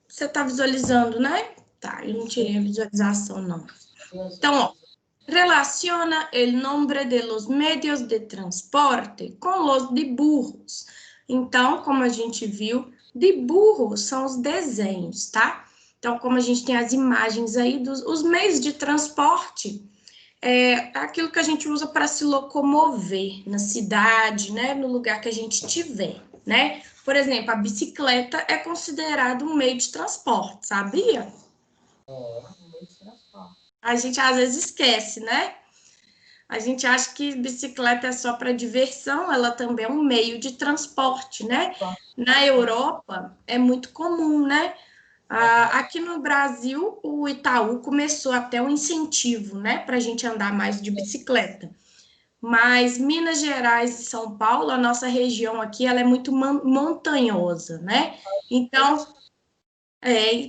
Você está visualizando, né? Tá, eu não tirei a visualização, não. Então, ó, relaciona o nome de los medios de transporte com los de burros. Então, como a gente viu, de burros são os desenhos, tá? Então, como a gente tem as imagens aí dos os meios de transporte, é aquilo que a gente usa para se locomover na cidade, né? No lugar que a gente tiver, né? Por exemplo, a bicicleta é considerada um meio de transporte, sabia? Um meio de transporte. A gente às vezes esquece, né? A gente acha que bicicleta é só para diversão, ela também é um meio de transporte, né? Na Europa é muito comum, né? Aqui no Brasil, o Itaú começou até um incentivo, né, para a gente andar mais de bicicleta. Mas Minas Gerais e São Paulo, a nossa região aqui, ela é muito montanhosa, né? Então,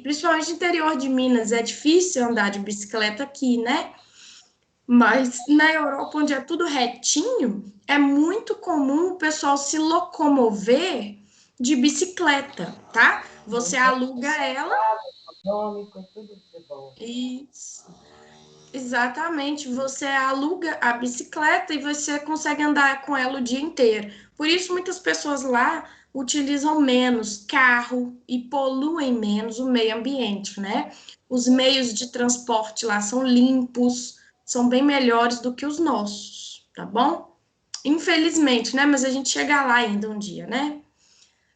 principalmente no interior de Minas, é difícil andar de bicicleta aqui, né? Mas na Europa, onde é tudo retinho, é muito comum o pessoal se locomover de bicicleta, tá? Você aluga ela. Econômico e tudo de bom. Isso. Exatamente, você aluga a bicicleta e você consegue andar com ela o dia inteiro. Por isso, muitas pessoas lá utilizam menos carro e poluem menos o meio ambiente, né? Os meios de transporte lá são limpos, são bem melhores do que os nossos, tá bom? Infelizmente, né? Mas a gente chega lá ainda um dia, né?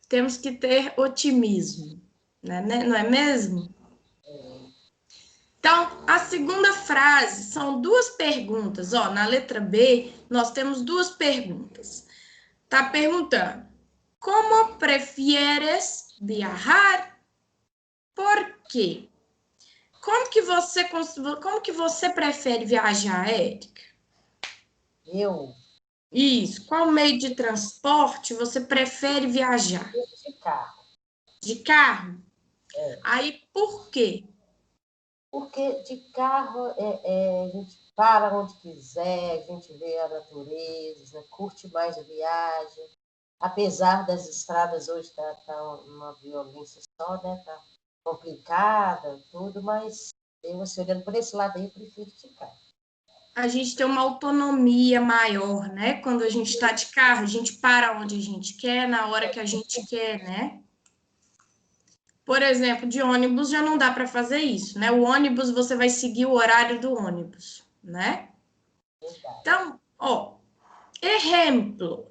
Temos que ter otimismo, né? Não é mesmo? Então, a segunda frase são duas perguntas. Ó, na letra B, nós temos duas perguntas. Tá perguntando: como prefieres viajar? Por quê? Como que você prefere viajar, Érica? Eu, Isso. Qual meio de transporte você prefere viajar? de carro. De carro? É. Aí, por quê? Porque de carro a gente para onde quiser, a gente vê a natureza, né? Curte mais a viagem. Apesar das estradas hoje tá uma violência só, né? Tá complicada, tudo, mas eu, assim, olhando por esse lado aí, eu prefiro de carro. A gente tem uma autonomia maior, né? Quando a gente está de carro, a gente para onde a gente quer, na hora que a gente quer, né? Por exemplo, de ônibus já não dá para fazer isso, né? O ônibus você vai seguir o horário do ônibus, né? Verdade. Então, ó, exemplo.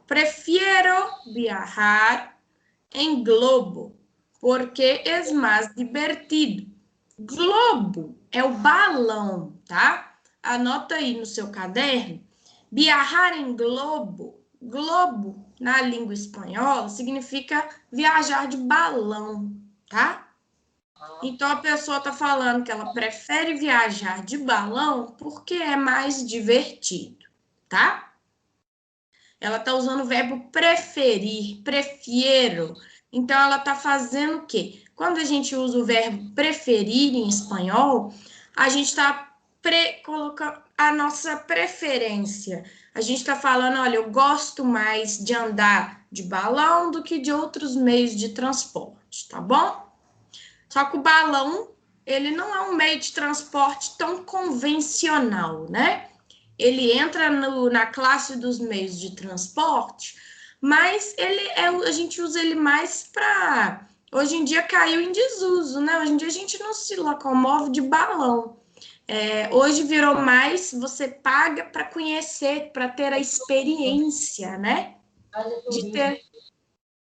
Prefiero viajar em globo, porque é mais divertido. Globo é o balão, tá? Anota aí no seu caderno. Viajar em globo. Globo, na língua espanhola, significa viajar de balão, tá? Então a pessoa tá falando que ela prefere viajar de balão porque é mais divertido, tá? Ela tá usando o verbo preferir, prefiero. Então ela tá fazendo o quê? Quando a gente usa o verbo preferir em espanhol, a gente está colocando a nossa preferência. A gente está falando, olha, eu gosto mais de andar de balão do que de outros meios de transporte, tá bom? Só que o balão, ele não é um meio de transporte tão convencional, né? Ele entra na classe dos meios de transporte, mas a gente usa ele mais para. Hoje em dia caiu em desuso, né? Hoje em dia a gente não se locomove de balão. Hoje virou mais, você paga para conhecer, para ter a experiência, né? Mas é De turismo. ter,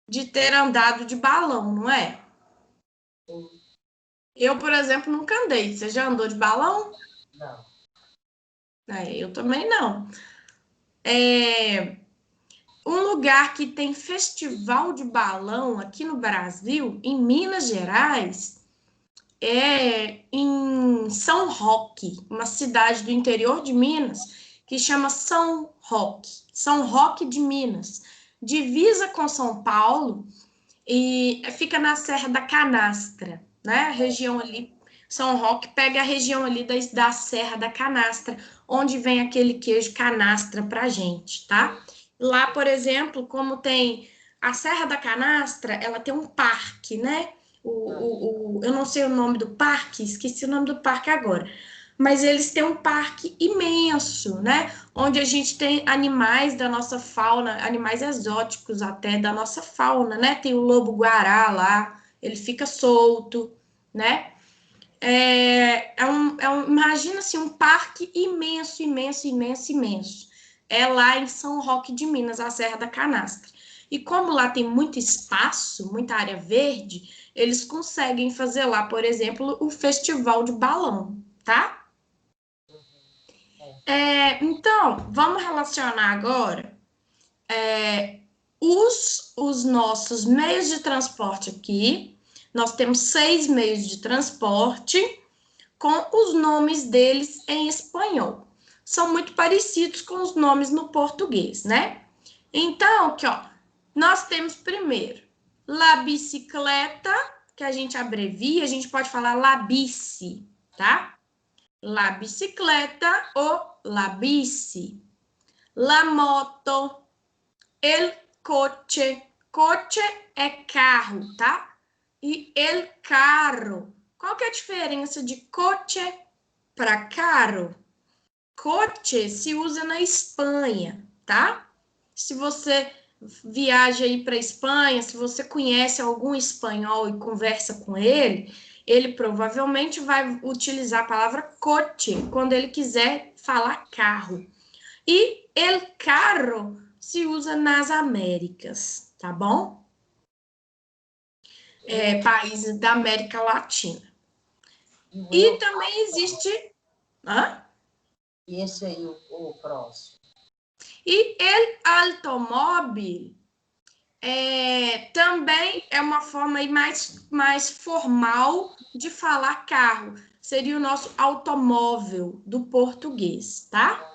de ter andado de balão, não é? Sim. Eu, por exemplo, nunca andei. Você já andou de balão? Não. Eu também não. Um lugar que tem festival de balão aqui no Brasil, em Minas Gerais, é em São Roque, uma cidade do interior de Minas, que chama São Roque de Minas. Divisa com São Paulo e fica na Serra da Canastra, né? A região ali, São Roque pega a região ali da Serra da Canastra, onde vem aquele queijo canastra pra gente, tá? Lá, por exemplo, como tem a Serra da Canastra, ela tem um parque, né? Eu não sei o nome do parque, esqueci o nome do parque agora. Mas eles têm um parque imenso, né? Onde a gente tem animais da nossa fauna, animais exóticos até da nossa fauna, né? Tem o lobo-guará lá, ele fica solto, né? Imagina assim, um parque imenso, imenso, imenso, imenso. É lá em São Roque de Minas, a Serra da Canastra. E como lá tem muito espaço, muita área verde, eles conseguem fazer lá, por exemplo, o festival de balão, tá? Então, vamos relacionar agora os nossos meios de transporte aqui. Nós temos 6 meios de transporte com os nomes deles em espanhol. São muito parecidos com os nomes no português, né? Então, aqui, ó, nós temos primeiro la bicicleta, que a gente abrevia, a gente pode falar la bici, tá? La bicicleta ou la bici. La moto, el coche. Coche é carro, tá? E el carro. Qual que é a diferença de coche para carro? Coche se usa na Espanha, tá? Se você viaja aí para a Espanha, se você conhece algum espanhol e conversa com ele, ele provavelmente vai utilizar a palavra coche quando ele quiser falar carro. E el carro se usa nas Américas, tá bom? Países da América Latina. E também existe... Hã? E esse aí, o próximo? E el automóvel também é uma forma aí mais formal de falar carro. Seria o nosso automóvel do português, tá?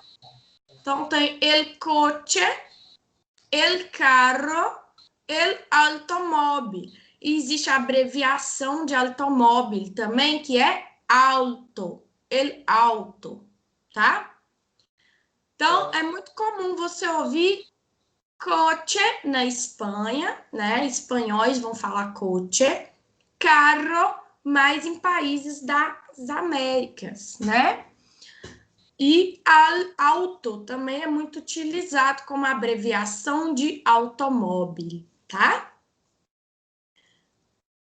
Então, tem el coche, el carro, el automóvel. E existe a abreviação de automóvel também, que é auto, el auto, tá? Então, é muito comum você ouvir coche na Espanha, né? Espanhóis vão falar coche, carro, mais em países das Américas, né? E auto também é muito utilizado como abreviação de automóvel, tá?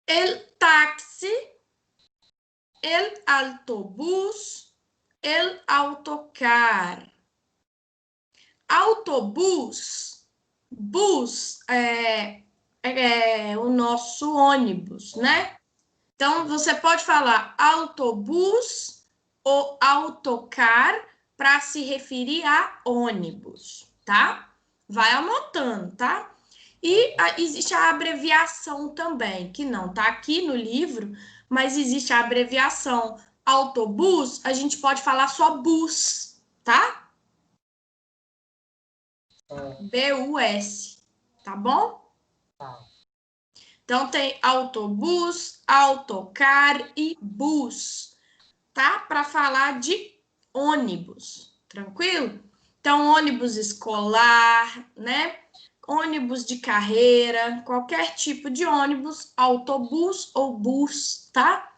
El táxi, el autobús, el autocar. Autobús, bus é o nosso ônibus, né? Então, você pode falar autobus ou autocar para se referir a ônibus, tá? Vai anotando, tá? E existe a abreviação também, que não tá aqui no livro, mas existe a abreviação autobus, a gente pode falar só bus, tá? BUS, tá bom? Então, tem autobus, autocar e bus, tá? Para falar de ônibus, tranquilo? Então, ônibus escolar, né? Ônibus de carreira, qualquer tipo de ônibus, autobus ou bus, tá?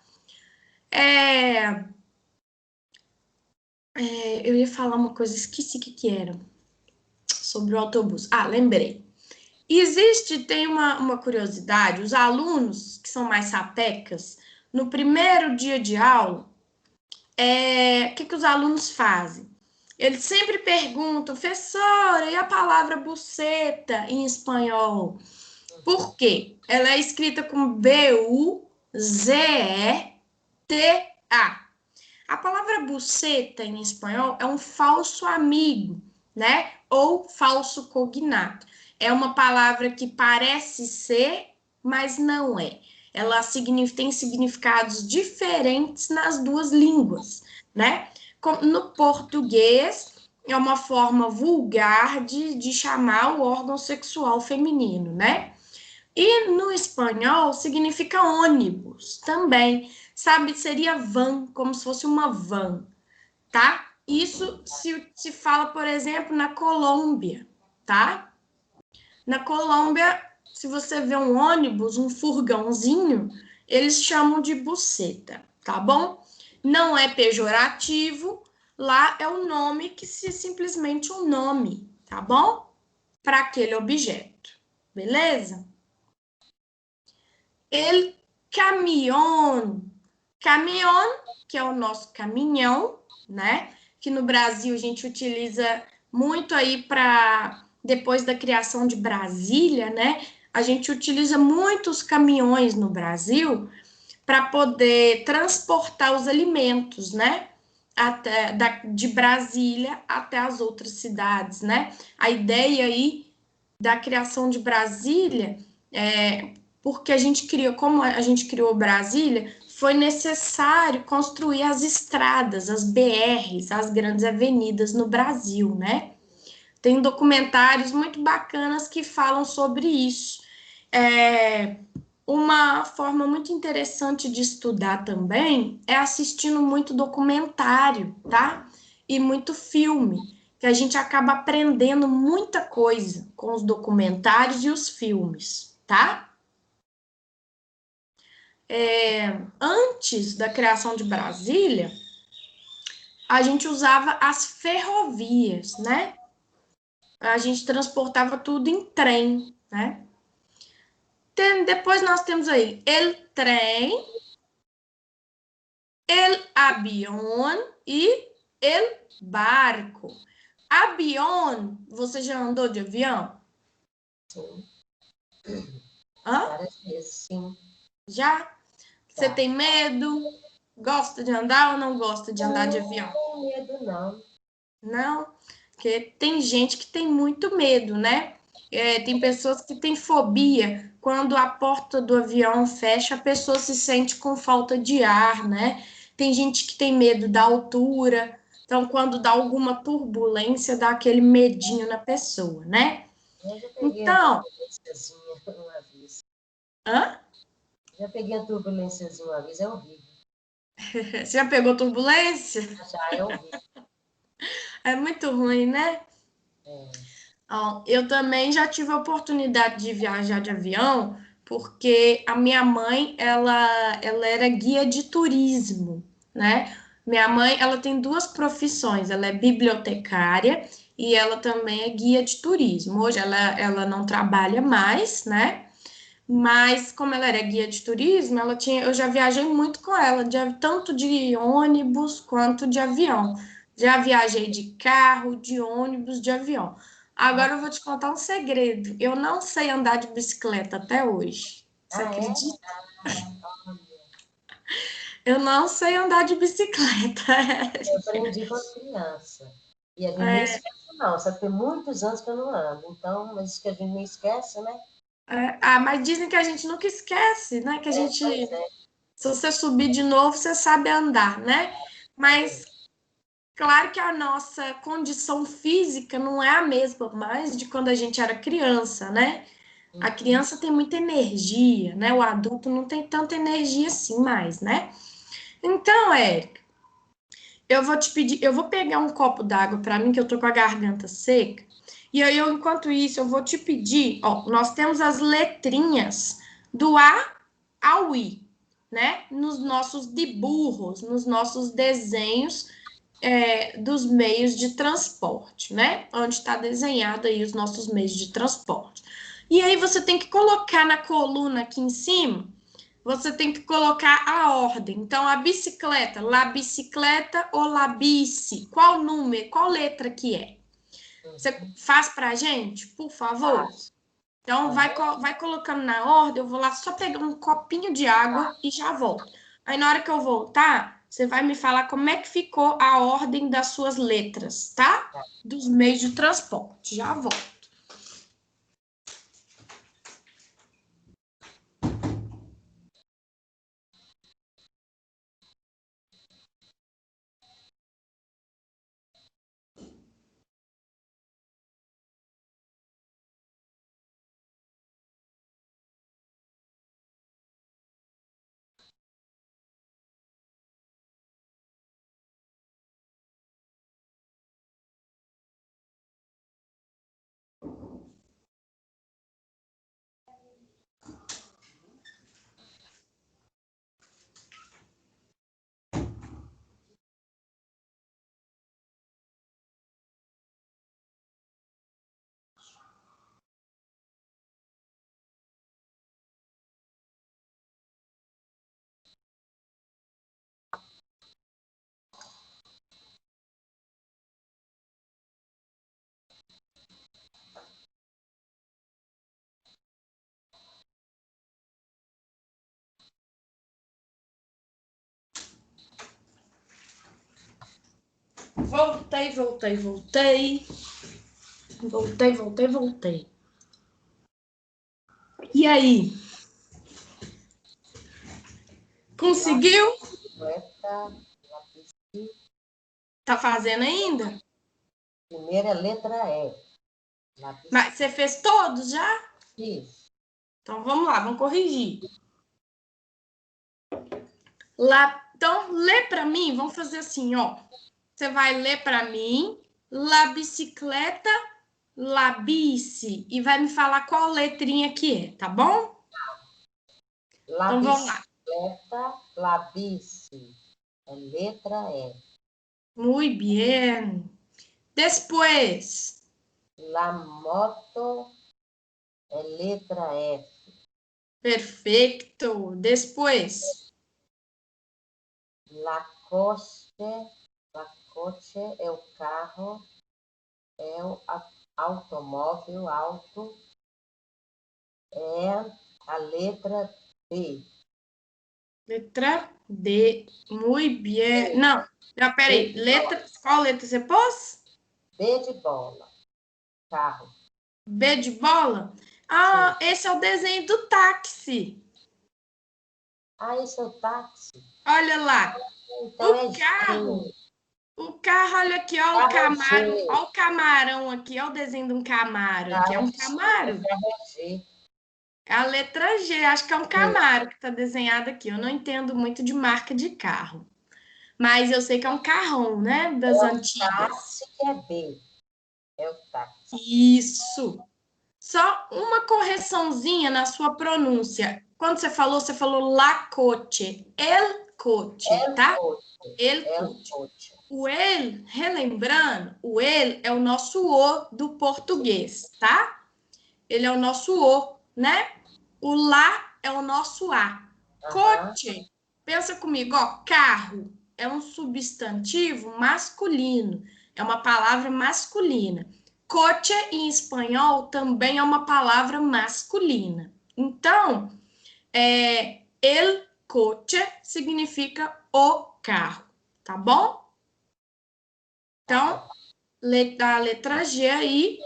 Eu ia falar uma coisa, esqueci o que era sobre o autobus. Ah, lembrei. Tem uma curiosidade, os alunos que são mais sapecas, no primeiro dia de aula, o que os alunos fazem? Eles sempre perguntam, professora, e a palavra buceta em espanhol? Por quê? Ela é escrita com B-U-Z-E-T-A. A palavra buceta em espanhol é um falso amigo, né? Ou falso cognato. É uma palavra que parece ser, mas não é. Ela tem significados diferentes nas duas línguas, né? No português, é uma forma vulgar de chamar o órgão sexual feminino, né? E no espanhol significa ônibus também. Sabe, seria van, como se fosse uma van, tá? Isso se fala, por exemplo, na Colômbia, tá? Na Colômbia se você vê um ônibus, um furgãozinho, eles chamam de buceta, tá bom? Não é pejorativo, lá é o nome que se simplesmente um nome, tá bom? Para aquele objeto, beleza? El camión. Caminhão, que é o nosso caminhão, né? Que no Brasil a gente utiliza muito aí para depois da criação de Brasília, né? A gente utiliza muitos caminhões no Brasil para poder transportar os alimentos, né? De Brasília até as outras cidades, né? A ideia aí da criação de Brasília é porque a gente criou, como a gente criou Brasília, foi necessário construir as estradas, as BRs, as grandes avenidas no Brasil, né? Tem documentários muito bacanas que falam sobre isso. Uma forma muito interessante de estudar também é assistindo muito documentário, tá? E muito filme, que a gente acaba aprendendo muita coisa com os documentários e os filmes, tá? Antes da criação de Brasília, a gente usava as ferrovias, né? A gente transportava tudo em trem, né? Depois nós temos aí el trem, el avião e el barco. Avião, você já andou de avião? Sim. Hã? Várias vezes, sim. Já? Você Já. tem medo? Gosta de andar ou não gosta de andar de Não, avião? não tenho medo, não. Não, porque tem gente que tem muito medo, né? Tem pessoas que têm fobia. Quando a porta do avião fecha, a pessoa se sente com falta de ar, né? Tem gente que tem medo da altura. Então, quando dá alguma turbulência, dá aquele medinho na pessoa, né? Eu já peguei a Então, turbulênciazinha uma vez. hã? Já peguei a turbulênciazinha uma vez, é horrível. Você já pegou turbulência? Já é horrível. É muito ruim, né? Ó, eu também já tive a oportunidade de viajar de avião, porque a minha mãe, ela era guia de turismo, né? Minha mãe, ela tem duas profissões, ela é bibliotecária e ela também é guia de turismo. Hoje ela não trabalha mais, né? Mas como ela era guia de turismo, eu já viajei muito com ela, tanto de ônibus quanto de avião. Já viajei de carro, de ônibus, de avião. Agora eu vou te contar um segredo. Eu não sei andar de bicicleta até hoje. Você Ah, é? acredita? Olha, Eu não sei andar de bicicleta. eu aprendi quando criança. E a gente nem É, esquece, não. Sabe, tem muitos anos que eu não ando. Então, mas isso que a gente nem esquece, né? mas dizem que a gente nunca esquece, né? Que a É, gente, pois é. se você subir de novo, você sabe andar, né? É Mas verdade. claro que a nossa condição física não é a mesma mais de quando a gente era criança, né? A Uhum. criança tem muita energia, né? O adulto não tem tanta energia assim mais, né? Então, Érica, eu vou te pedir, eu vou pegar um copo d'água para mim, que eu tô com a garganta seca. E aí, enquanto isso, eu vou te pedir, ó, nós temos as letrinhas do A ao I, né? Nos nossos diburros, nos nossos desenhos dos meios de transporte, né? Onde está desenhado aí os nossos meios de transporte. E aí você tem que colocar na coluna aqui em cima, você tem que colocar a ordem. Então, a bicicleta, lá bicicleta ou lá bici, qual número, qual letra que é? Você Uhum. faz para a gente, por favor? Faço. Então, Aham. vai colocando na ordem, eu vou lá só pegar um copinho de água e já volto. Aí, na hora que eu voltar, você vai me falar como é que ficou a ordem das suas letras, tá? Dos meios de transporte. Já volto. Voltei. E aí? Conseguiu? Tá fazendo ainda? Primeira letra E. Mas você fez todos já? Isso. Então vamos lá, vamos corrigir. Então, lê para mim, vamos fazer assim, ó. Você vai ler para mim, la bicicleta, la bici, e vai me falar qual letrinha que é, tá bom? La Então vamos lá. bicicleta, la bici. É letra E. Muy bien. Después. La moto é letra F. Perfeito. Después. La coche é o carro, é o automóvel, auto, é a letra D. Letra D. Muy bien. Não, peraí. Qual letra você pôs? B de bola, carro. B de bola? Ah, Sim. esse é o desenho do táxi. Ah, esse é o táxi? Olha lá. Então O é carro. G. O carro, olha aqui, ó, o Carro é Camaro. G. Olha o camarão aqui, ó, o desenho de um Camaro aqui. É Carro, um desculpa, Camaro. carro é G. É a letra G, acho que é um Sim. Camaro que está desenhado aqui. Eu não entendo muito de marca de carro. Mas eu sei que é um carrão, né? Das antigas. Táxi que é B. É o táxi. Isso. Só uma correçãozinha na sua pronúncia. Quando você falou la coche. El coche, El tá? coche. El El coche. coche. O el, relembrando, o el é o nosso o do português, tá? Ele é o nosso o, né? O lá é o nosso a. Coche, pensa comigo, ó, carro é um substantivo masculino, é uma palavra masculina. Coche em espanhol também é uma palavra masculina. Então, el coche significa o carro, tá bom? Então, a letra G aí,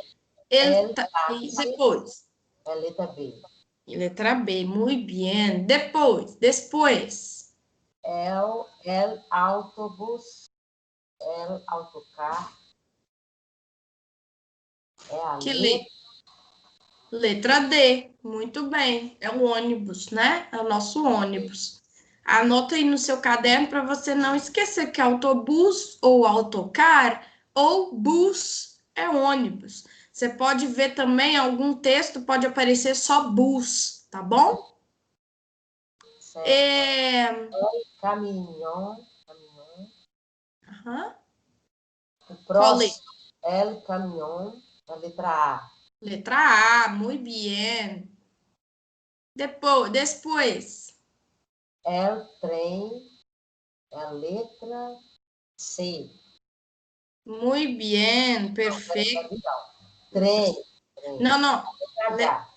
El e táxi depois. é letra B. E letra B, muito bem. Depois. El autobús, el autocar. É a Que letra. letra D, muito bem. É o ônibus, né? É o nosso ônibus. Anota aí no seu caderno para você não esquecer que autobus ou autocar ou bus é ônibus. Você pode ver também algum texto, pode aparecer só bus, tá bom? Certo. Caminhão. Uhum. O Qual letra? próximo, el caminhão, a letra A. Letra A, muito bem. Depois. El trem, é a letra C. Muito bem, perfeito. Trem. Não. H.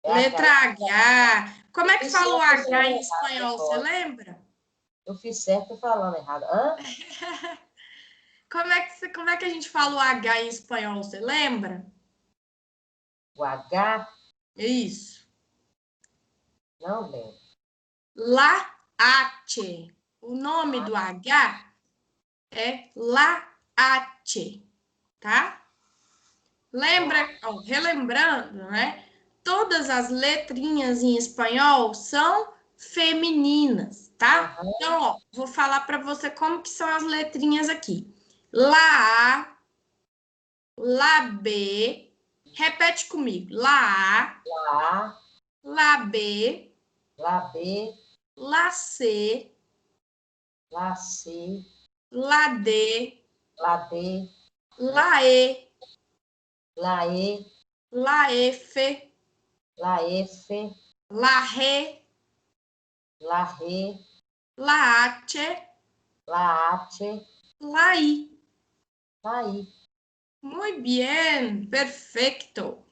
Letra H. Como é que fala o H em Errado espanhol? Você agora. lembra? Eu fiz certo falando errado. Hã? Como é que a gente fala o H em espanhol? Você lembra? O H, Isso. não lembro. Laate. O nome do H é laate, tá? Lembra, ó, relembrando, né? Todas as letrinhas em espanhol são femininas, tá? Então, ó, vou falar para você como que são as letrinhas aqui. Lá A, Lá B, repete comigo. Lá A, Lá, Lá B, Lá B, Lá C, Lá C, Lá D, Lá D, Lá E, Lá E, Lá F, Lá F, Lá Ré, Lá Ré, Lá Ate, Lá Ate, Lá I. Lá I. Muito bem, perfeito.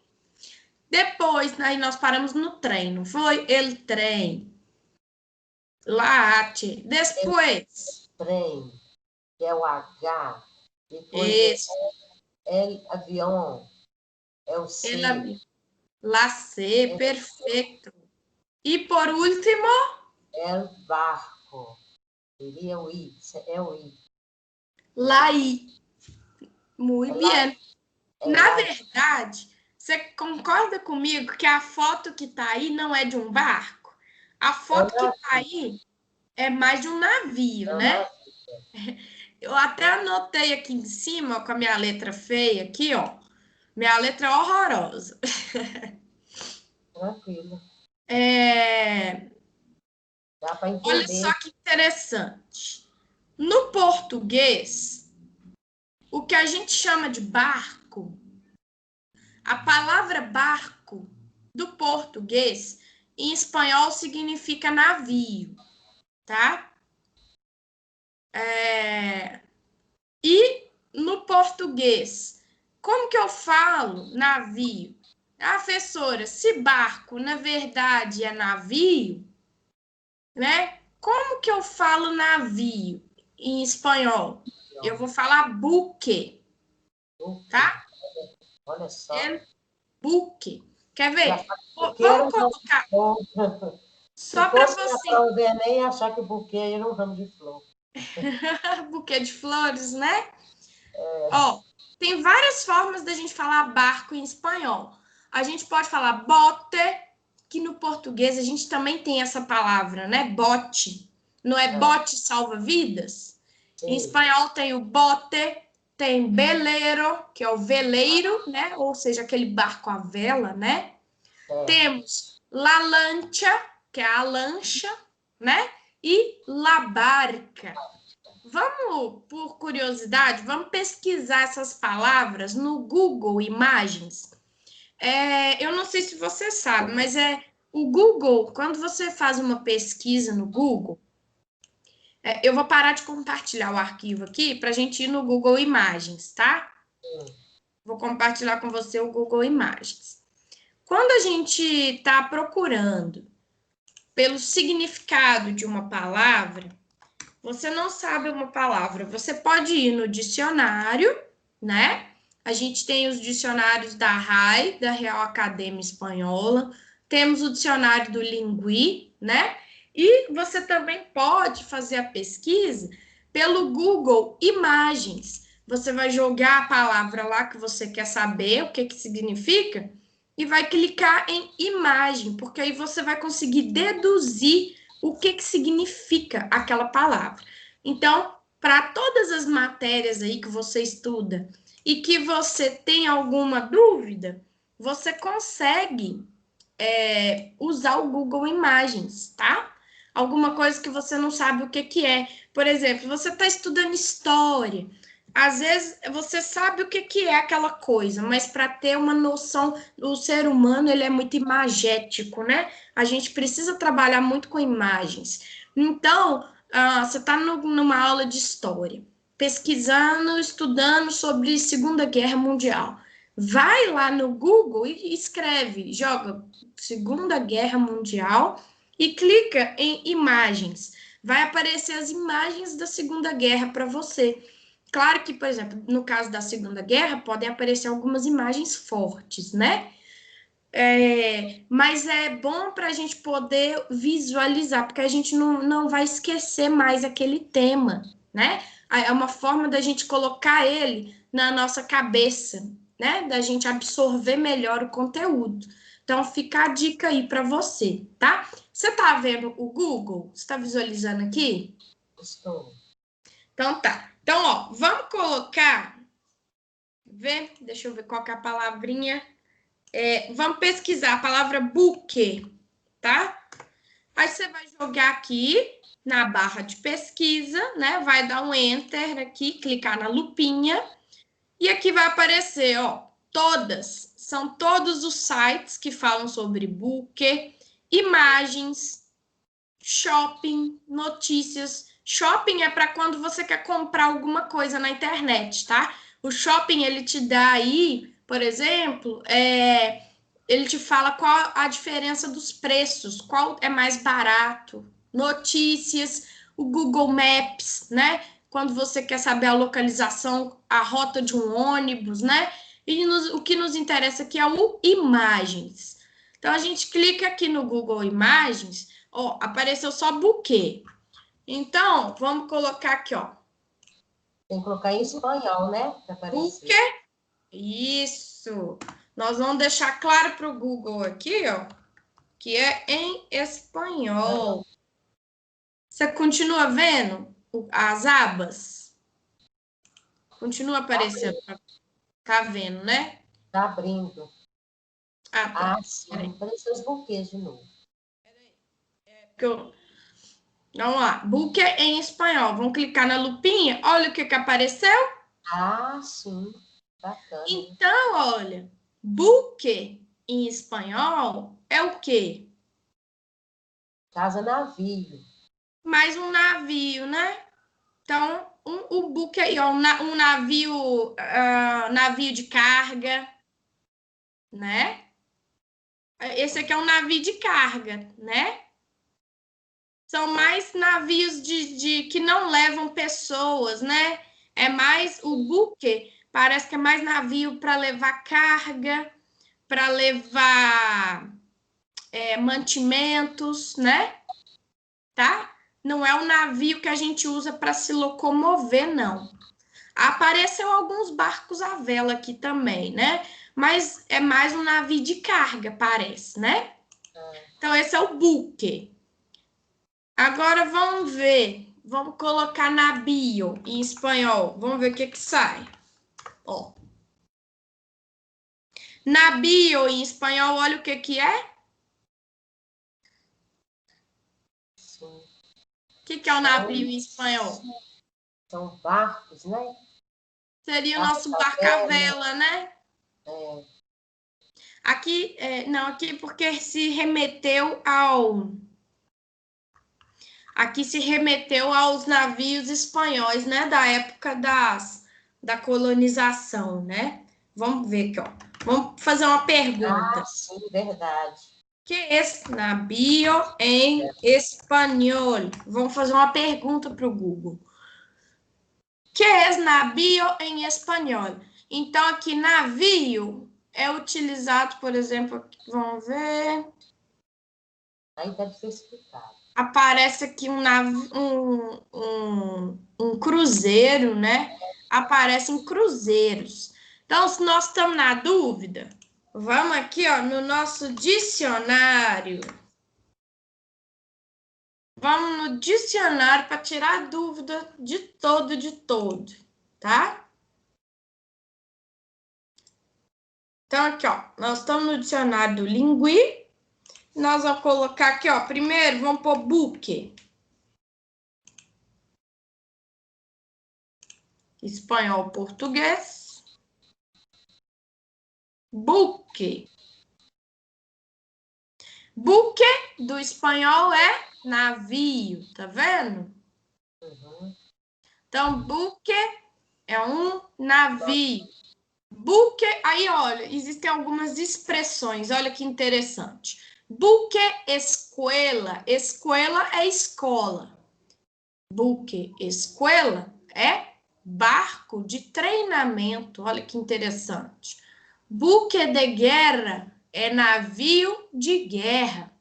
Depois, aí nós paramos no trem, não foi? El trem. Laate. Depois. Trem, que é o H. Depois Isso. é avião, é o C. Lacê, perfeito. E por último, É barco. Seria o I. É o I. laí. Muito bem. Na Lá, verdade, você concorda comigo que a foto que tá aí não é de um barco? A foto que tá aí é mais de um navio, né? Eu até anotei aqui em cima, ó, com a minha letra feia aqui, ó. Minha letra é horrorosa. tranquilo. É... Dá para Olha entender. só que interessante. No português, o que a gente chama de barco, a palavra barco do português, em espanhol significa navio, tá? E no português, como que eu falo navio? Ah, professora, se barco na verdade é navio, né? Como que eu falo navio em espanhol? Eu vou falar buque, tá? Olha só. É buque. Quer Já ver? achar que buquê era Vamos um ramo de colocar flor. Se só para fosse na você. prova do Enem, ia achar que buquê era um ramo de flor. Buquê de flores, né? Ó, tem várias formas da gente falar barco em espanhol. A gente pode falar bote, que no português a gente também tem essa palavra, né? Bote. Não é bote salva-vidas? Em Sim. espanhol tem o bote, tem veleiro, que é o veleiro, né? Ou seja, aquele barco à vela, né? Temos la lancha, que é a lancha, né? E la barca. Vamos, por curiosidade, vamos pesquisar essas palavras no Google Imagens. Eu não sei se você sabe, mas o Google, quando você faz uma pesquisa no Google, eu vou parar de compartilhar o arquivo aqui para a gente ir no Google Imagens, tá? Vou compartilhar com você o Google Imagens. Quando a gente está procurando pelo significado de uma palavra, você não sabe uma palavra, você pode ir no dicionário, né? A gente tem os dicionários da RAI, da Real Academia Espanhola, temos o dicionário do Lingui, né? E você também pode fazer a pesquisa pelo Google Imagens. Você vai jogar a palavra lá que você quer saber o que significa e vai clicar em imagem, porque aí você vai conseguir deduzir o que significa aquela palavra. Então, para todas as matérias aí que você estuda e que você tem alguma dúvida, você consegue usar o Google Imagens, tá? Alguma coisa que você não sabe o que é. Por exemplo, você está estudando história. Às vezes você sabe o que é aquela coisa, mas para ter uma noção, o ser humano ele é muito imagético, né? A gente precisa trabalhar muito com imagens. Então, você está numa aula de história, pesquisando, estudando sobre Segunda Guerra Mundial. Vai lá no Google e escreve, joga Segunda Guerra Mundial e clica em imagens. Vai aparecer as imagens da Segunda Guerra para você. Claro que, por exemplo, no caso da Segunda Guerra, podem aparecer algumas imagens fortes, né? Mas é bom para a gente poder visualizar, porque a gente não vai esquecer mais aquele tema, né? É uma forma da gente colocar ele na nossa cabeça, né? Da gente absorver melhor o conteúdo. Então, fica a dica aí para você, tá? Você está vendo o Google? Você está visualizando aqui? Estou. Então, tá. Então, ó, vamos colocar. Deixa eu ver qual que é a palavrinha. Vamos pesquisar a palavra buquê, tá? Aí você vai jogar aqui na barra de pesquisa, né? Vai dar um enter aqui, clicar na lupinha e aqui vai aparecer, ó, são todos os sites que falam sobre buquê, imagens, shopping, notícias. Shopping é para quando você quer comprar alguma coisa na internet, tá? O shopping ele te dá aí, por exemplo, ele te fala qual a diferença dos preços, qual é mais barato, notícias, o Google Maps, né? quando você quer saber a localização, a rota de um ônibus, né? E o que nos interessa aqui é o imagens. Então, a gente clica aqui no Google Imagens, ó, apareceu só buquê. Então, vamos colocar aqui, ó. Tem que colocar em espanhol, né? Para aparecer. Buquê. Isso. Nós vamos deixar claro para o Google aqui, ó, que é em espanhol. Você continua vendo as abas? Continua aparecendo. Tá vendo, né? Tá abrindo. Ah, Sim. Apareceu os buquês de novo. Vamos lá. Buquê em espanhol. Vamos clicar na lupinha. Olha o que apareceu. Sim. Bacana. Então, olha. Buquê em espanhol é o quê? Casa-navio. Mais um navio, né? Então, o buque aí, ó, um navio, navio de carga, né? Esse aqui é um navio de carga, né? São mais navios que não levam pessoas, né? É mais o buque, parece que é mais navio para levar carga, para levar mantimentos, né? Tá? Não é o navio que a gente usa para se locomover, não. Apareceu alguns barcos à vela aqui também, né? Mas é mais um navio de carga, parece, né? Então, esse é o buque. Agora, vamos ver. Vamos colocar na bio, em espanhol. Vamos ver o que sai. Ó. Na bio, em espanhol, olha o que é. Sim. O que é o navio em espanhol? São barcos, né? Seria o nosso barco à vela, né? Aqui, não, aqui porque se remeteu aqui se remeteu aos navios espanhóis, né, da época da colonização, né? Vamos ver aqui, ó. Vamos fazer uma pergunta. Sim, verdade. Que é navio em espanhol? Vamos fazer uma pergunta para o Google. Que é navio em espanhol? Então, aqui, navio é utilizado, por exemplo, aqui, vamos ver. Aí está especificado. Aparece aqui um cruzeiro, né? Aparecem cruzeiros. Então, se nós estamos na dúvida, vamos aqui, ó, no nosso dicionário. Vamos no dicionário para tirar a dúvida de todo, tá? Então, aqui, ó, nós estamos no dicionário do Lingui. Nós vamos colocar aqui, ó, primeiro, vamos pôr buque. Espanhol, português. Buque. Buque do espanhol é navio, tá vendo? Então, buque é um navio. Buque, aí olha, existem algumas expressões, olha que interessante. Buque escuela, escuela é escola. Buque escuela é barco de treinamento, olha que interessante. Buque de guerra é navio de guerra.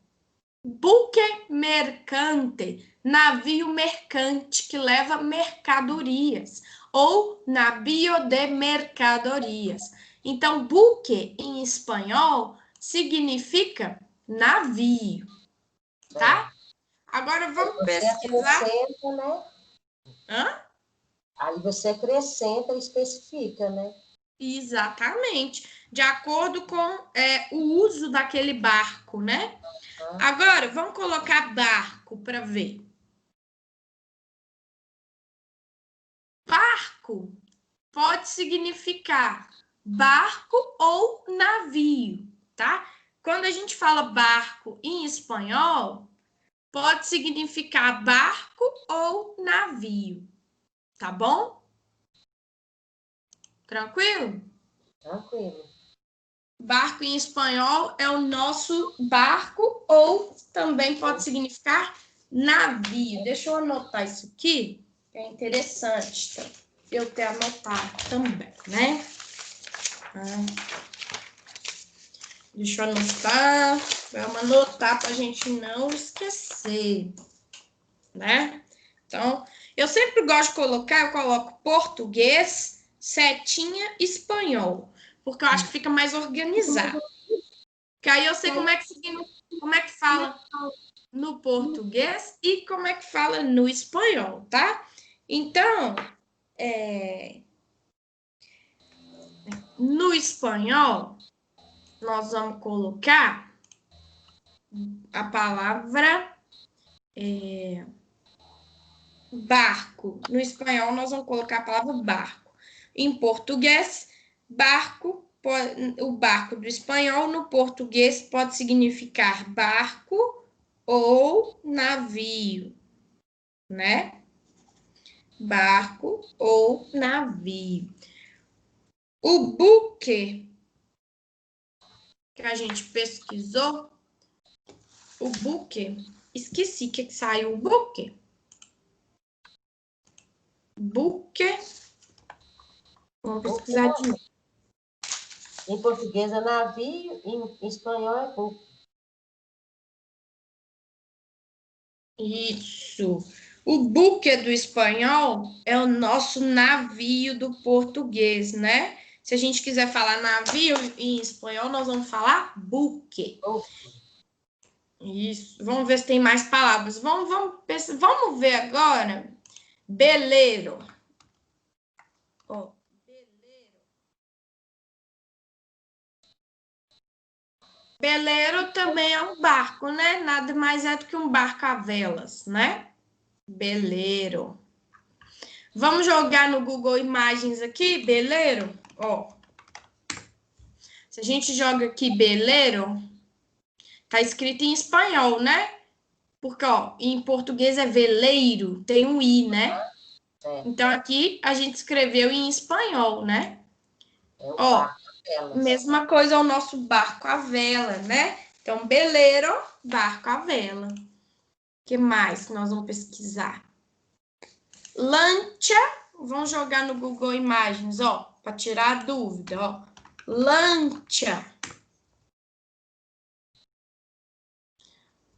Buque mercante, navio mercante que leva mercadorias, ou navio de mercadorias. Então, buque em espanhol significa navio, tá? Agora vamos pesquisar. Acrescenta, né? Hã? Aí você acrescenta e especifica, né? Exatamente, de acordo com o uso daquele barco, né? Agora, vamos colocar barco para ver. Barco pode significar barco ou navio, tá? Quando a gente fala barco em espanhol, pode significar barco ou navio, tá bom? Tranquilo? Tranquilo. Barco em espanhol é o nosso barco ou também pode significar navio. Deixa eu anotar isso aqui. É interessante eu ter anotado também, né? Deixa eu anotar. Vamos anotar para a gente não esquecer, né? Então, eu sempre gosto de colocar, eu coloco português, setinha, espanhol, porque eu acho que fica mais organizado. Que aí eu sei como é que fala no português e como é que fala no espanhol, tá? Então, no espanhol, nós vamos colocar a palavra barco. No espanhol, nós vamos colocar a palavra barco. Em português, barco, o barco do espanhol, no português, pode significar barco ou navio, né? Barco ou navio. O buque, que a gente pesquisou, o buque, esqueci que saiu o buque. Buque. Vamos pesquisar de novo. Em português é navio, em espanhol é buque. Isso. O buque do espanhol é o nosso navio do português, né? Se a gente quiser falar navio em espanhol, nós vamos falar buque. Isso. Vamos ver se tem mais palavras. Vamos ver agora. Beleiro. Ó, beleiro. Beleiro também é um barco, né? Nada mais é do que um barco a velas, né? Beleiro. Vamos jogar no Google Imagens aqui, beleiro? Ó. Se a gente joga aqui beleiro, tá escrito em espanhol, né? Porque, ó, em português é veleiro, tem um i, né? Então aqui a gente escreveu em espanhol, né? É o Ó, barco a velas. mesma coisa o nosso barco à vela, né? Então, beleiro, barco à vela. O que mais que nós vamos pesquisar? Lancha, vamos jogar no Google Imagens, ó, para tirar a dúvida, ó. Lancha.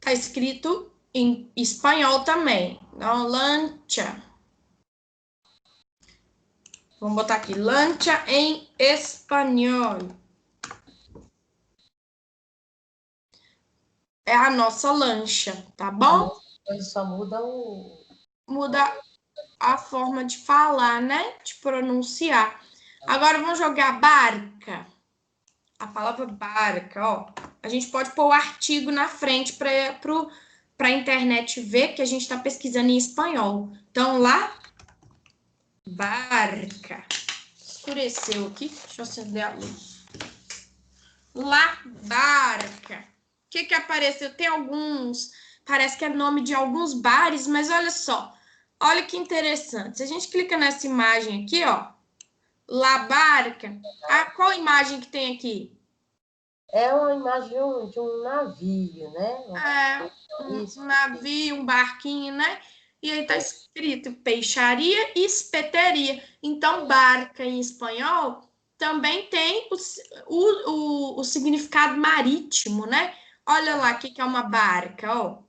Tá escrito em espanhol também. Então, lancha. Vamos botar aqui, lancha em espanhol. É a nossa lancha, tá bom? Ele só muda o... Muda a forma de falar, né? De pronunciar. Agora vamos jogar barca. A palavra barca, ó. A gente pode pôr o artigo na frente para a internet ver que a gente está pesquisando em espanhol. Então, lá, barca. Escureceu aqui. Deixa eu acender a luz. Lá, barca. O que que apareceu? Tem alguns... Parece que é nome de alguns bares, mas olha só. Olha que interessante. Se a gente clica nessa imagem aqui, ó. La Barca. Ah, qual imagem que tem aqui? É uma imagem de um navio, né? Um navio, um barquinho, né? E aí tá escrito peixaria e espeteria. Então, barca em espanhol também tem o significado marítimo, né? Olha lá o que é uma barca, ó.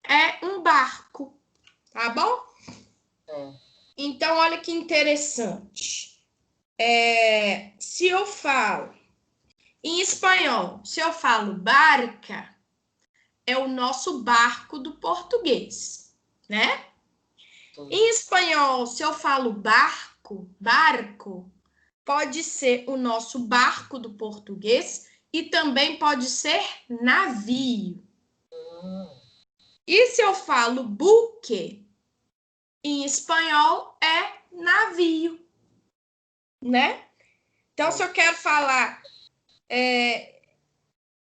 É um barco, tá bom? Então, olha que interessante. Se eu falo em espanhol, se eu falo barca, é o nosso barco do português, né? Em espanhol, se eu falo barco, pode ser o nosso barco do português e também pode ser navio. E se eu falo buque, em espanhol é navio, né? Então, se eu quero falar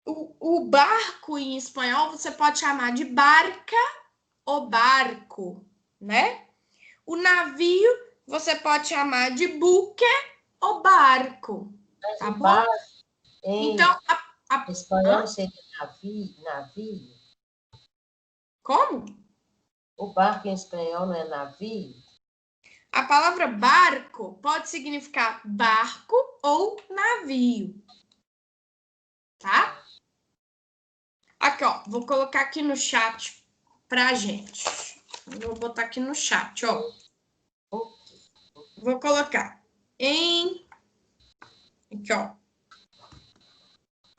o barco em espanhol, você pode chamar de barca ou barco, né? O navio, você pode chamar de buque ou barco, tá bom? Barco, Então, espanhol seria navio. Como? O barco em espanhol não é navio? A palavra barco pode significar barco ou navio. Tá? Aqui, ó. Vou colocar aqui no chat pra gente. Vou botar aqui no chat, ó. Vou colocar aqui, ó.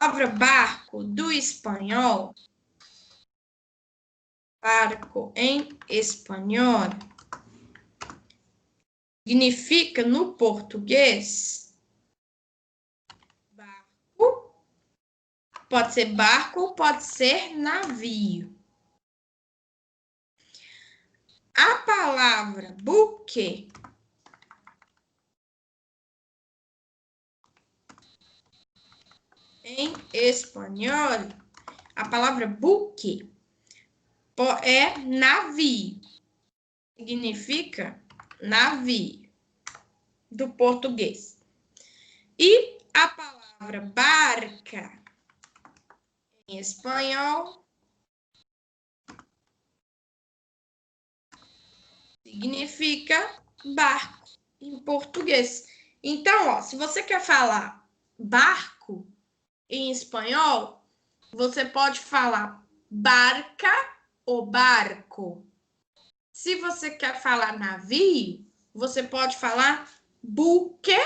A palavra barco do espanhol. Barco em espanhol significa no português barco. Pode ser barco ou pode ser navio. A palavra buque em espanhol, a palavra buque é navio. Significa navio do português. E a palavra barca em espanhol significa barco em português. Então, ó, se você quer falar barco em espanhol, você pode falar barca ou barco. Se você quer falar navio, você pode falar buque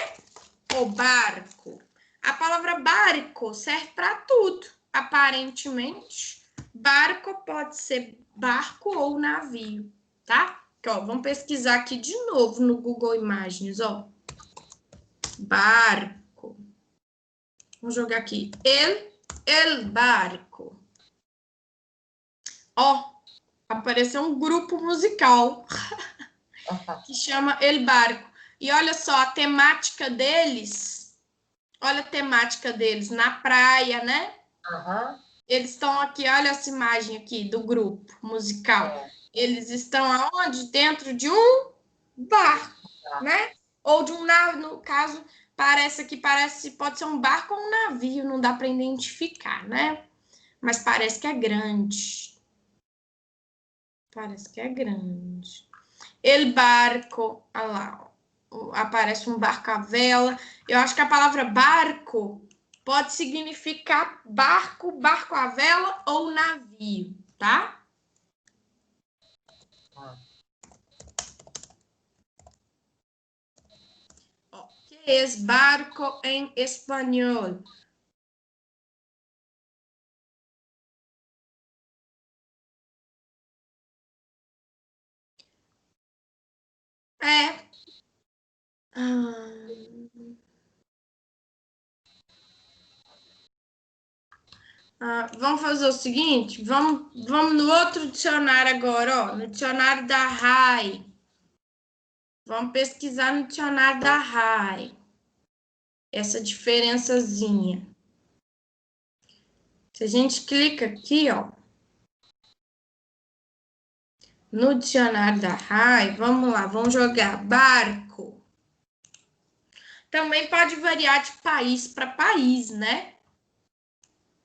ou barco. A palavra barco serve para tudo, aparentemente. Barco pode ser barco ou navio, tá? Ó, vamos pesquisar aqui de novo no Google Imagens, ó. Barco. Vamos jogar aqui. El barco. Ó, apareceu um grupo musical que chama El Barco. E olha só a temática deles. Olha a temática deles na praia, né? Uhum. Eles estão aqui, olha essa imagem aqui do grupo musical. Eles estão aonde? Dentro de um barco, né? Ou de um navio, no caso, pode ser um barco ou um navio, não dá para identificar, né? Mas parece que é grande. Parece que é grande. El barco, olha lá, aparece um barco à vela. Eu acho que a palavra barco pode significar barco, barco à vela ou navio, tá? O que é barco em espanhol? Vamos fazer o seguinte, vamos no outro dicionário agora, ó, no dicionário da RAI. Vamos pesquisar no dicionário da RAI. Essa diferençazinha. Se a gente clica aqui, ó, no dicionário da RAI, vamos lá, vamos jogar barco. Também pode variar de país para país, né?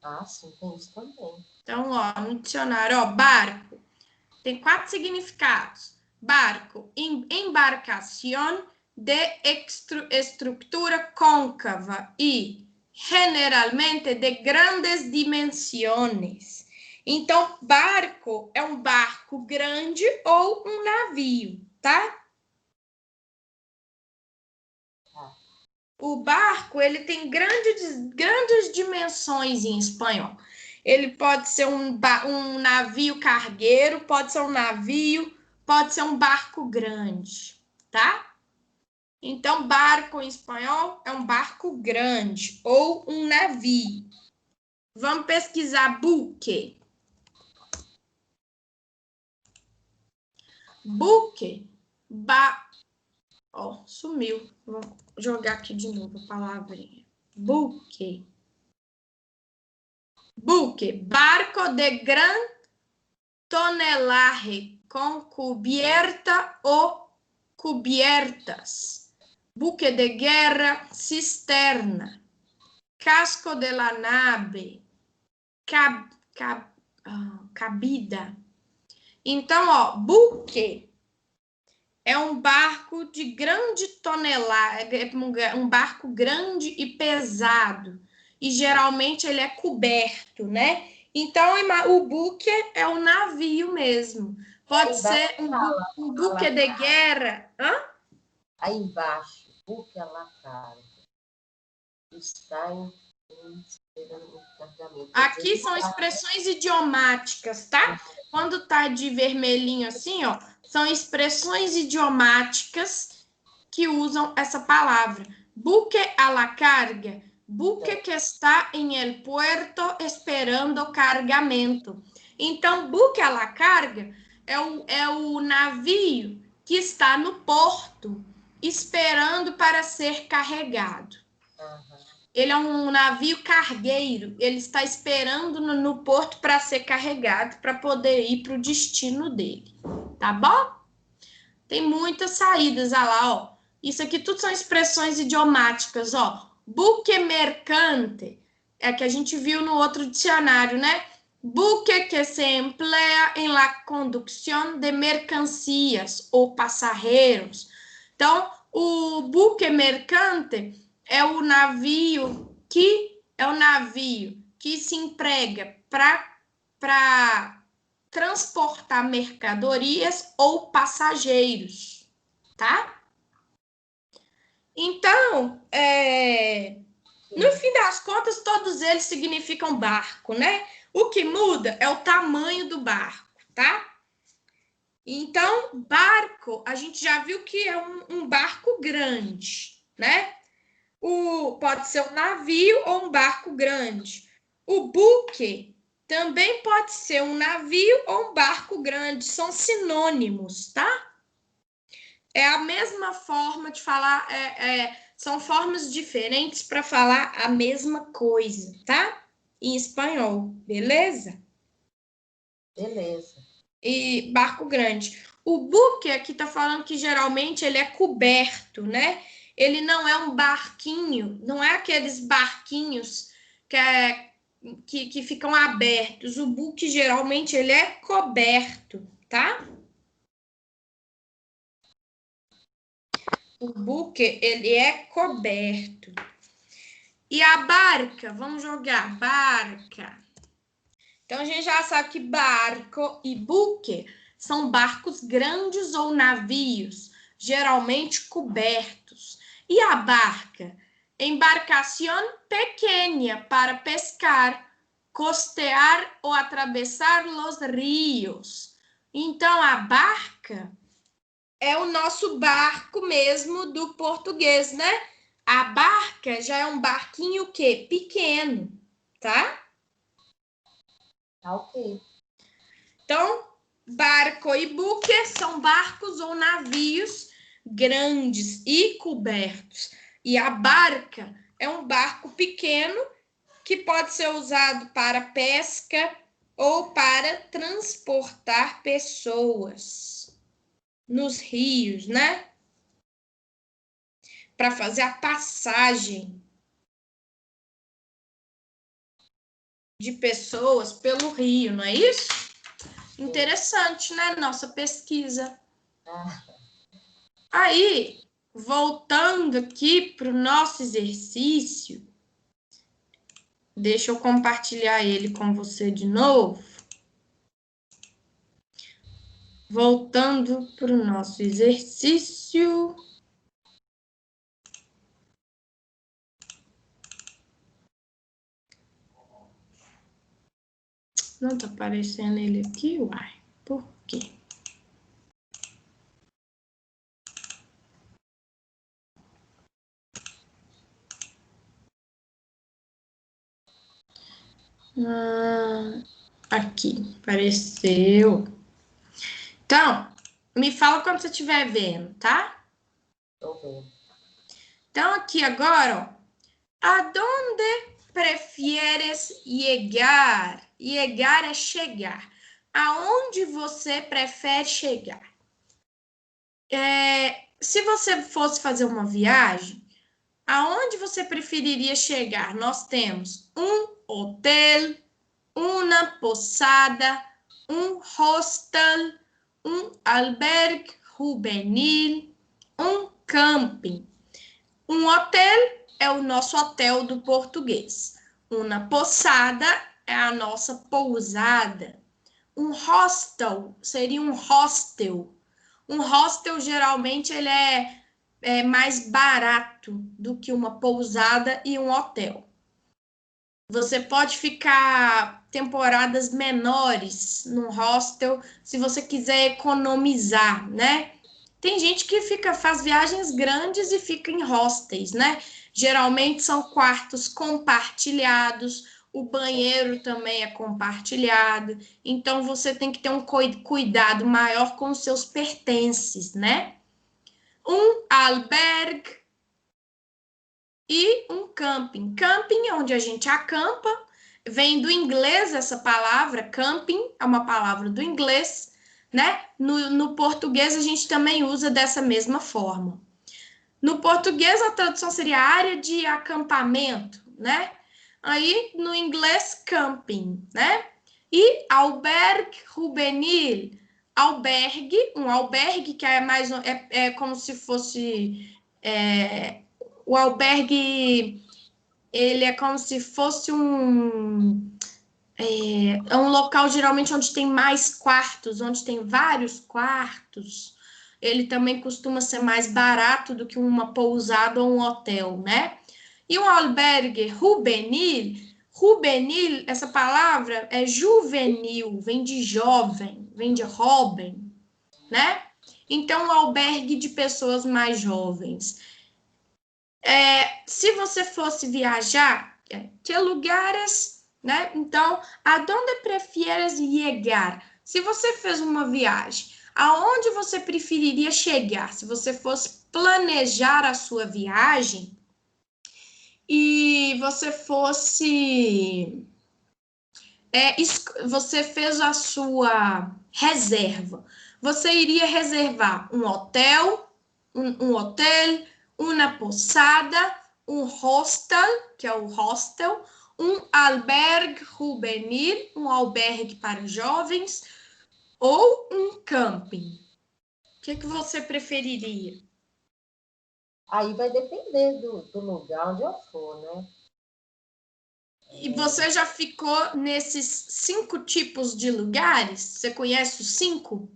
Ah, sim, tem isso também. Então, ó, no dicionário, ó, barco. Tem 4 significados. Barco, embarcación de estructura cóncava e generalmente de grandes dimensões. Então, barco é um barco grande ou um navio, tá? O barco, ele tem grandes dimensões em espanhol. Ele pode ser um navio cargueiro, pode ser um navio, pode ser um barco grande, tá? Então, barco em espanhol é um barco grande ou um navio. Vamos pesquisar buque. Buque, ó, sumiu. Vou jogar aqui de novo a palavrinha. Buque. Buque, barco de gran tonelaje com cubierta ou cubiertas. Buque de guerra, cisterna. Casco de la nave. Cabida. Então, ó, buque é um barco de grande tonelada, um barco grande e pesado. E geralmente ele é coberto, né? Então o buque é um navio mesmo. Pode ser um buque de guerra. Hã? Aí embaixo, buque à la carga. Está esperando o carregamento. Aqui são expressões idiomáticas, tá? Quando tá de vermelhinho assim, ó, são expressões idiomáticas que usam essa palavra. Buque a la carga, buque que está em el puerto esperando cargamento. Então, buque a la carga é o navio que está no porto esperando para ser carregado. Ele é um navio cargueiro, ele está esperando no porto para ser carregado, para poder ir para o destino dele, tá bom? Tem muitas saídas, olha lá, ó. Isso aqui tudo são expressões idiomáticas, ó. Buque mercante, é que a gente viu no outro dicionário, né? Buque que se emplea en la conducción de mercancías ou passageiros. Então, o buque mercante é o navio que se emprega para transportar mercadorias ou passageiros, tá? Então, no fim das contas, todos eles significam barco, né? O que muda é o tamanho do barco, tá? Então, barco, a gente já viu que é um barco grande, né? Pode ser um navio ou um barco grande. O buque também pode ser um navio ou um barco grande, são sinônimos, tá? É a mesma forma de falar, são formas diferentes para falar a mesma coisa, tá? Em espanhol, beleza? Beleza. E barco grande. O buque aqui tá falando que geralmente ele é coberto, né? Ele não é um barquinho, não é aqueles barquinhos que ficam abertos. O buque geralmente ele é coberto, tá? O buque ele é coberto. E a barca, vamos jogar barca. Então a gente já sabe que barco e buque são barcos grandes ou navios, geralmente cobertos. E a barca? Embarcação pequena para pescar, costear ou atravessar os rios. Então a barca é o nosso barco mesmo do português, né? A barca já é um barquinho o quê? Pequeno, tá? Tá ok. Então, barco e buque são barcos ou navios grandes e cobertos. E a barca é um barco pequeno que pode ser usado para pesca ou para transportar pessoas nos rios, né? Para fazer a passagem de pessoas pelo rio, não é isso? Interessante, né? Nossa pesquisa. Aí, voltando aqui para o nosso exercício, deixa eu compartilhar ele com você de novo. Voltando para o nosso exercício. Não tá aparecendo ele aqui, uai. Por quê? Aqui, apareceu. Então, me fala quando você estiver vendo, tá? Tô vendo. Então, aqui agora, ó. Aonde prefieres chegar? Chegar é chegar. Aonde você prefere chegar? Se você fosse fazer uma viagem, aonde você preferiria chegar? Nós temos um hotel, uma posada, um hostel, um albergue juvenil, um camping. Um hotel é o nosso hotel do português. Uma posada é a nossa pousada. Um hostel seria um hostel. Um hostel, geralmente, ele é mais barato do que uma pousada e um hotel. Você pode ficar temporadas menores num hostel se você quiser economizar, né? Tem gente que faz viagens grandes e fica em hostels, né? Geralmente são quartos compartilhados, o banheiro também é compartilhado, então você tem que ter um cuidado maior com os seus pertences, né? Um albergue e um camping. Camping é onde a gente acampa, vem do inglês essa palavra, camping é uma palavra do inglês, né? No português a gente também usa dessa mesma forma. No português a tradução seria área de acampamento, né? Aí no inglês camping, né? E albergue juvenil, um albergue que é mais como se fosse o albergue, ele é como se fosse um local geralmente onde tem mais quartos, onde tem vários quartos. Ele também costuma ser mais barato do que uma pousada ou um hotel, né? E um albergue juvenil, essa palavra é juvenil, vem de jovem, vem de jovem, né? Então, um albergue de pessoas mais jovens. Se você fosse viajar, que lugares, né? Então, aonde prefieres chegar? Se você fez uma viagem, aonde você preferiria chegar? Se você fosse planejar a sua viagem e você fosse você fez a sua reserva. Você iria reservar um hotel, uma posada, um hostel, que é o hostel, um albergue juvenil, um albergue para jovens, ou um camping. O que você preferiria? Aí vai depender do lugar onde eu for, né? E você já ficou nesses 5 tipos de lugares? Você conhece os 5?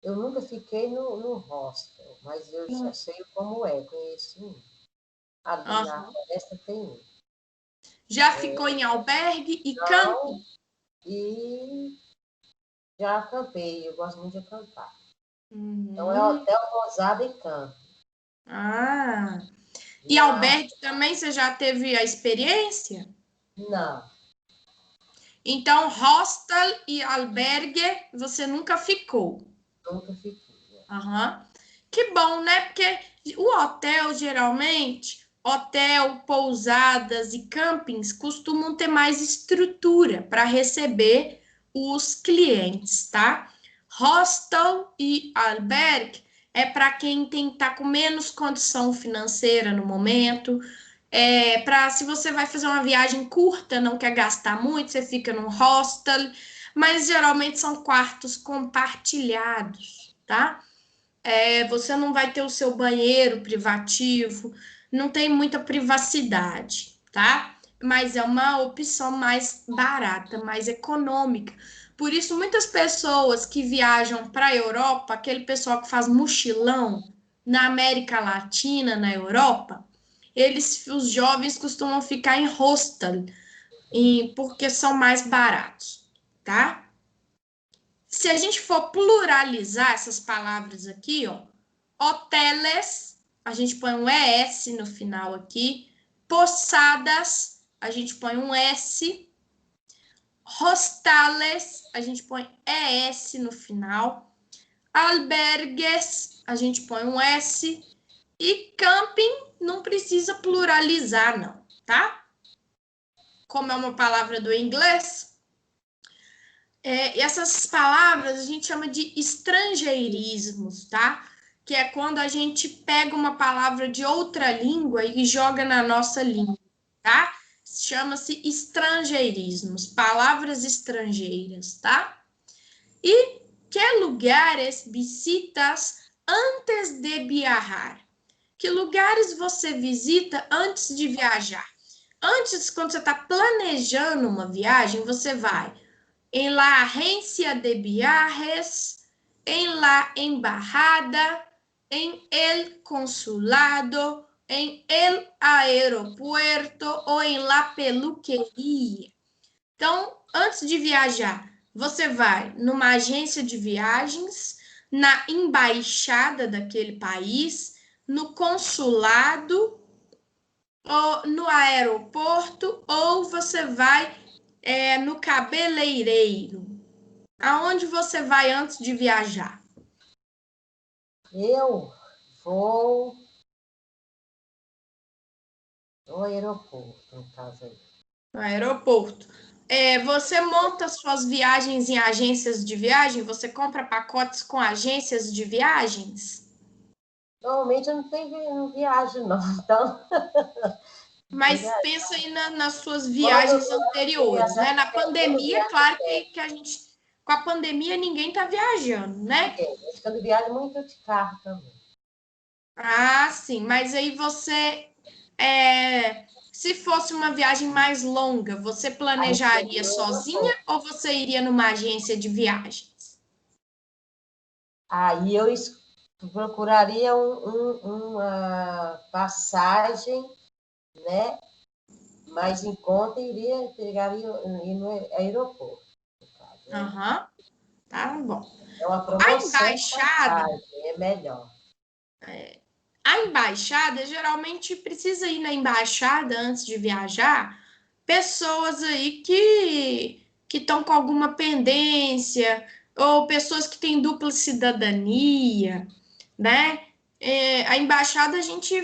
Eu nunca fiquei no hostel, mas eu já sei como é, conheço um. Ali na floresta tem um. Já ficou em albergue e Não, camping? e já acampei, eu gosto muito de acampar. Então é Uhum. hotel, pousada e campo. Ah. E Na... albergue também você já teve a experiência? Não, Então, hostel e albergue você nunca ficou? nunca fiquei. Aham. Que bom, né? Porque o hotel, geralmente, hotel, pousadas e campings costumam ter mais estrutura para receber os clientes, tá? Hostel e albergue é para quem tá com menos condição financeira no momento. Para se você vai fazer uma viagem curta, não quer gastar muito, você fica num hostel, mas geralmente são quartos compartilhados, tá? Você não vai ter o seu banheiro privativo, não tem muita privacidade, tá? Mas é uma opção mais barata, mais econômica. Por isso, muitas pessoas que viajam para a Europa, aquele pessoal que faz mochilão na América Latina, na Europa, os jovens costumam ficar em hostel, porque são mais baratos, tá? Se a gente for pluralizar essas palavras aqui, ó, hoteles, a gente põe um ES no final aqui, posadas, a gente põe um S, hostales, a gente põe ES no final, albergues, a gente põe um S, e camping não precisa pluralizar, não, tá? Como é uma palavra do inglês, essas palavras a gente chama de estrangeirismos, tá? Que é quando a gente pega uma palavra de outra língua e joga na nossa língua, tá? Chama-se estrangeirismos, palavras estrangeiras, tá? E que lugares visitas antes de viajar. Que lugares você visita antes de viajar? Antes, quando você está planejando uma viagem, você vai em la agência de viajes, em la embajada, em el consulado, em el aeropuerto ou em la peluqueria. Então, antes de viajar, você vai numa agência de viagens, na embaixada daquele país, no consulado, ou no aeroporto, ou você vai no cabeleireiro. Aonde você vai antes de viajar? Eu vou no aeroporto, no caso aí. No aeroporto. Você monta suas viagens em agências de viagem? Você compra pacotes com agências de viagens? Normalmente eu não viajo, não. Então, Mas pensa aí nas suas quando viagens eu anteriores, né? viajar, Na quando pandemia, viajo, claro que a gente, com a pandemia, ninguém tá viajando, né? quando viajo muito de carro também. Ah, sim, mas aí você, se fosse uma viagem mais longa, você Aí planejaria seria no sozinha aeroporto. ou você iria numa agência de viagens? Aí eu procuraria uma passagem, né? Mais em conta, pegaria ir no aeroporto, no caso, né? Aham, tá bom. É uma A promoção de embaixada, passagem, é melhor. a embaixada geralmente precisa ir na embaixada antes de viajar, pessoas aí que estão com alguma pendência ou pessoas que têm dupla cidadania, né? A embaixada a gente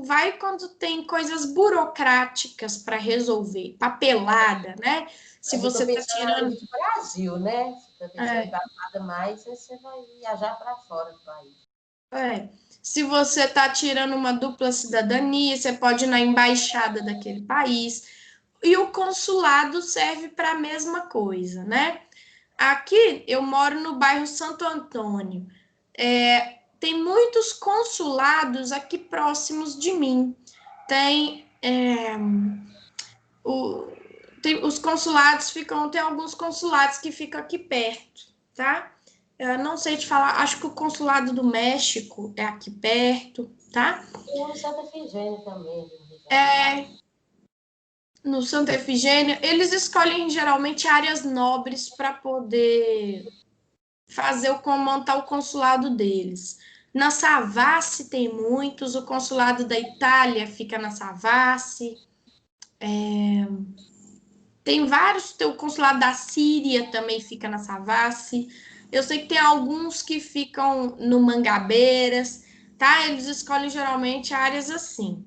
vai quando tem coisas burocráticas para resolver, papelada, né? Se Mas eu você estou está pensando na tirando. de Brasil, né? Você está pensando em É, embaixada mais, aí você vai viajar para fora do país. É, se você está tirando uma dupla cidadania, você pode ir na embaixada daquele país. E o consulado serve para a mesma coisa, né? Aqui eu moro no bairro Santo Antônio. Tem muitos consulados aqui próximos de mim. Tem, o, os consulados tem alguns consulados que ficam aqui perto, tá? Eu não sei te falar, acho que o consulado do México é aqui perto, tá? Tem um em Santa Efigênia também, no Rio de Janeiro. É, no Santa Efigênia, eles escolhem geralmente áreas nobres para poder montar o consulado deles. Na Savassi tem muitos, o consulado da Itália fica na Savassi. Tem vários, tem o consulado da Síria também fica na Savassi. Eu sei que tem alguns que ficam no Mangabeiras, tá? Eles escolhem geralmente áreas assim.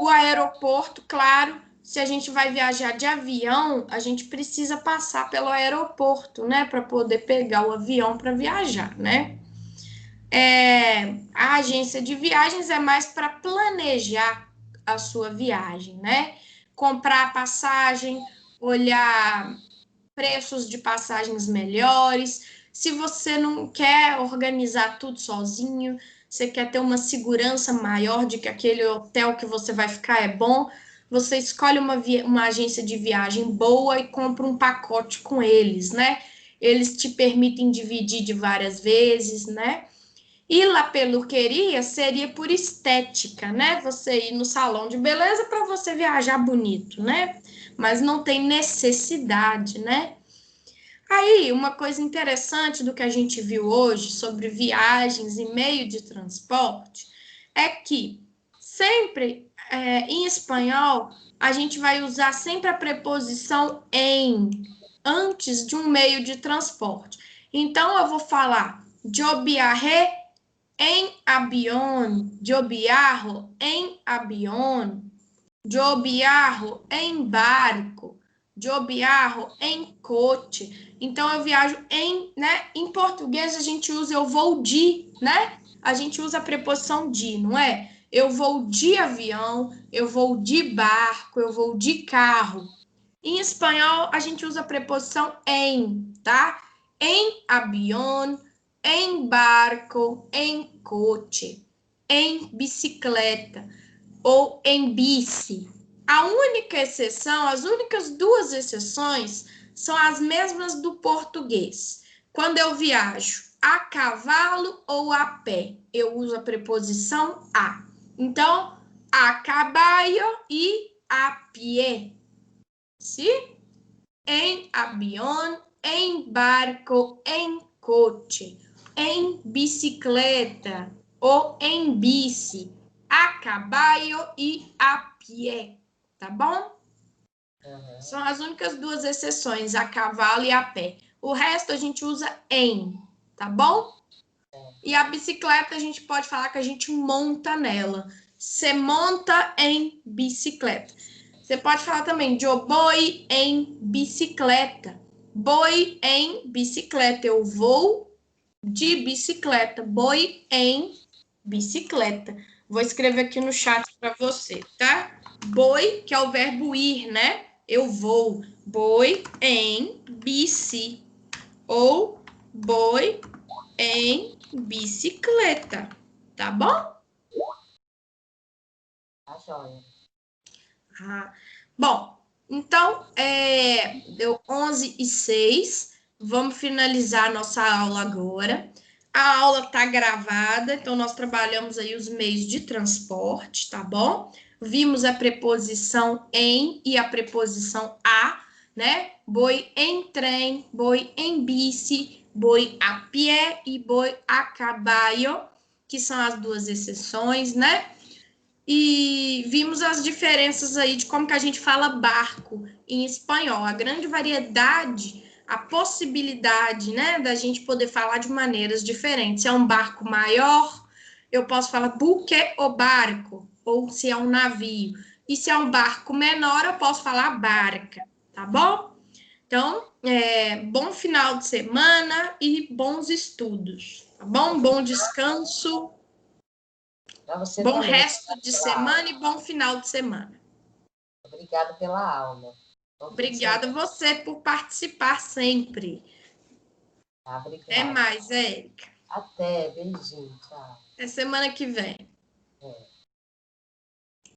O aeroporto, claro, se a gente vai viajar de avião, a gente precisa passar pelo aeroporto, né, para poder pegar o avião para viajar, né? A agência de viagens é mais para planejar a sua viagem, né? Comprar passagem, olhar preços de passagens melhores. Se você não quer organizar tudo sozinho, você quer ter uma segurança maior de que aquele hotel que você vai ficar é bom, você escolhe uma agência de viagem boa e compra um pacote com eles, né? Eles te permitem dividir de várias vezes, né? E la peluqueria seria por estética, né? Você ir no salão de beleza para você viajar bonito, né? Mas não tem necessidade, né? Aí, uma coisa interessante do que a gente viu hoje sobre viagens e meio de transporte é que sempre em espanhol a gente vai usar sempre a preposição em antes de um meio de transporte. Então, eu vou falar yo viajé en avión, yo viajo en avión, yo viajo em barco, yo viajo em coche. Então eu viajo em, né? Em português a gente usa eu vou de, né? A gente usa a preposição de, não é? Eu vou de avião, eu vou de barco, eu vou de carro. Em espanhol a gente usa a preposição em, tá? Em avião, em barco, em coche, em bicicleta ou em bici. A única exceção, as únicas duas exceções são as mesmas do português. Quando eu viajo a cavalo ou a pé, eu uso a preposição a. Então, a caballo e a pie. ¿Sí? Em avião, em barco, em coche, em bicicleta ou em bici, a caballo e a pé, tá bom? Uhum. São as únicas duas exceções, a cavalo e a pé. O resto a gente usa em, tá bom? E a bicicleta a gente pode falar que a gente monta nela. Você monta em bicicleta. Você pode falar também de boi em bicicleta. Boi em bicicleta. Eu vou de bicicleta. Boi em bicicleta. Vou escrever aqui no chat para você, tá? Boi, que é o verbo ir, né? Eu vou. Boi em bici. Ou boi em bicicleta. Tá bom? Tá joia. Ah, bom, então, deu 11h06. Vamos finalizar nossa aula agora. A aula está gravada, então nós trabalhamos aí os meios de transporte, tá bom? Vimos a preposição em e a preposição a, né? Boi em trem, boi em bici, boi a pé e boi a caballo, que são as duas exceções, né? E vimos as diferenças aí de como que a gente fala barco em espanhol, a grande variedade, a possibilidade, né, da gente poder falar de maneiras diferentes. Se é um barco maior, eu posso falar buque ou barco, ou se é um navio. E se é um barco menor, eu posso falar barca, tá bom? Então, bom final de semana e bons estudos, tá bom? Bom descanso. Para você Bom também. resto de semana e bom final de semana. Obrigada pela aula. Bom fim de Obrigada a semana. você por participar sempre. Tá, Até obrigada. mais, Érica. Até, beijinho, tchau. Até semana que vem. É.